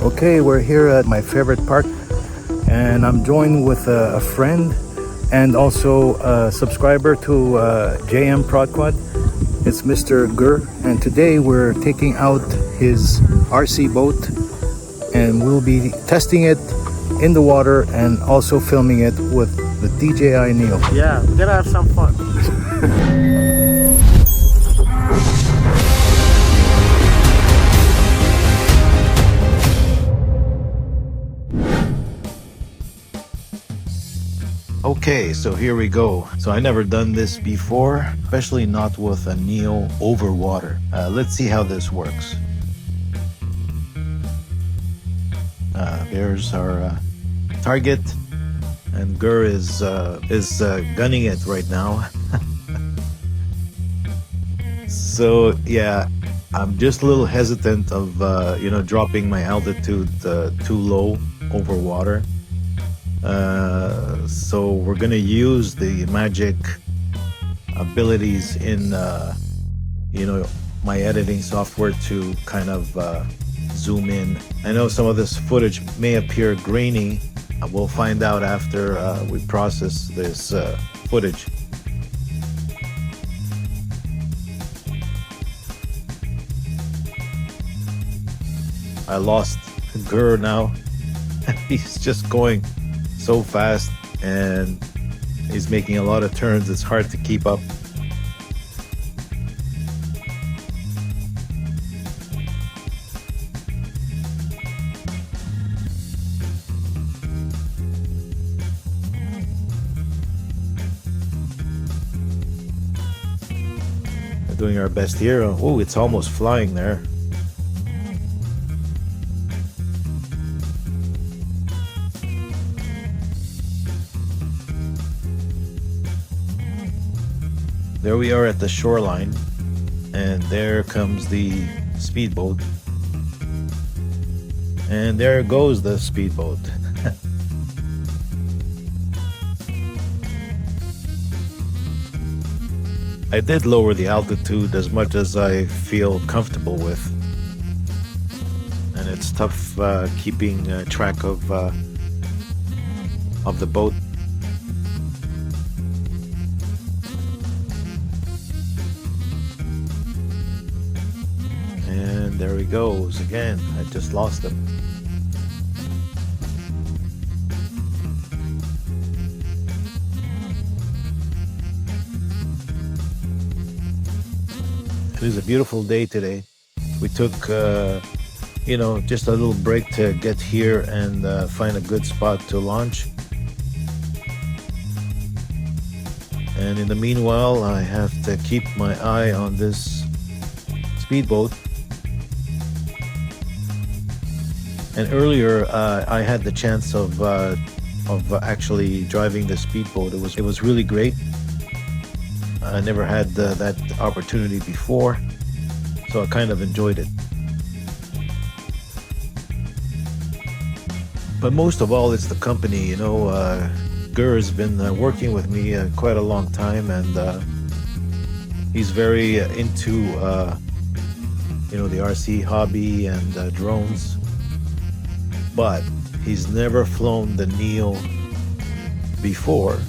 Okay, we're here at my favorite park, and I'm joined with a friend and also a subscriber to JM Prodquad. It's Mr. Gur, and today we're taking out his RC boat, and we'll be testing it in the water and also filming it with the DJI Neo. Yeah, we're gonna have some fun. Okay, so here we go. So I never done this before, especially not with a Neo over water. Let's see how this works. There's our target, and Gur is gunning it right now. So yeah, I'm just a little hesitant of dropping my altitude too low over water. So we're gonna use the magic abilities in my editing software to kind of zoom in. I know some of this footage may appear grainy. We'll find out after we process this footage. I lost Gur now. He's just going so fast and he's making a lot of turns. It's hard to keep up. We're doing our best here. Oh, it's almost flying there. There we are at the shoreline, and there comes the speedboat, and there goes the speedboat. I did lower the altitude as much as I feel comfortable with, and it's tough keeping track of the boat. And there he goes again. I just lost him. It is a beautiful day today. We took, just a little break to get here and find a good spot to launch. And in the meanwhile, I have to keep my eye on this speedboat. And earlier, I had the chance of actually driving the speedboat. It was really great. I never had that opportunity before, so I kind of enjoyed it. But most of all, it's the company. Gur has been working with me quite a long time, and he's very into the RC hobby and drones. But he's never flown the Neo before,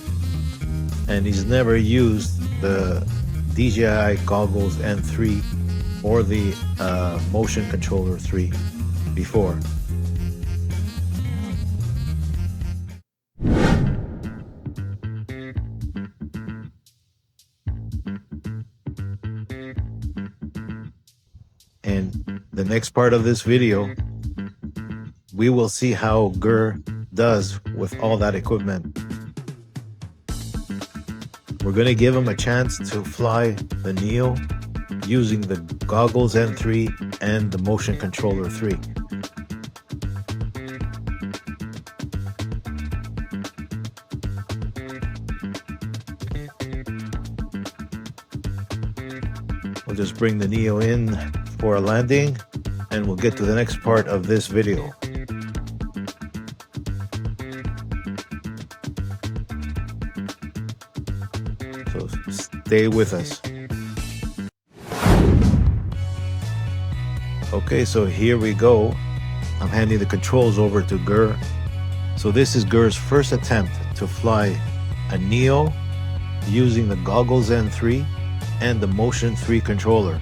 and he's never used the DJI Goggles N3 or the Motion Controller 3 before. And the next part of this video, we will see how Gur does with all that equipment. We're going to give him a chance to fly the Neo using the Goggles N3 and the Motion Controller 3. We'll just bring the Neo in for a landing, and we'll get to the next part of this video. So stay with us. Okay, so here we go. I'm handing the controls over to Gur. So this is Gur's first attempt to fly a Neo using the Goggles N3 and the Motion 3 controller.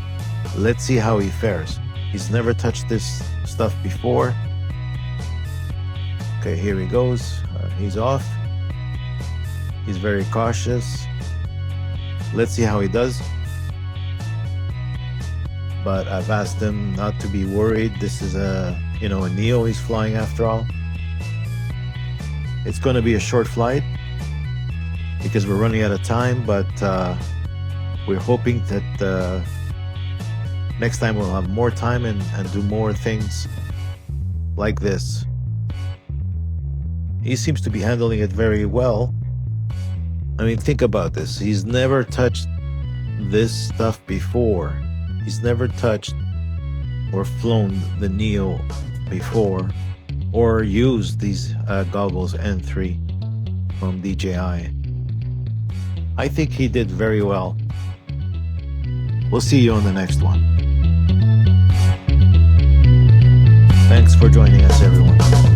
Let's see how he fares. He's never touched this stuff before. Okay, here he goes. He's off. He's very cautious. Let's see how he does. But I've asked him not to be worried. This is a Neo he's flying after all. It's going to be a short flight because we're running out of time, but we're hoping that next time we'll have more time and do more things like this. He seems to be handling it very well. I mean, think about this. He's never touched this stuff before. He's never touched or flown the Neo before, or used these Goggles N3 from DJI. I think he did very well. We'll see you on the next one. Thanks for joining us, everyone.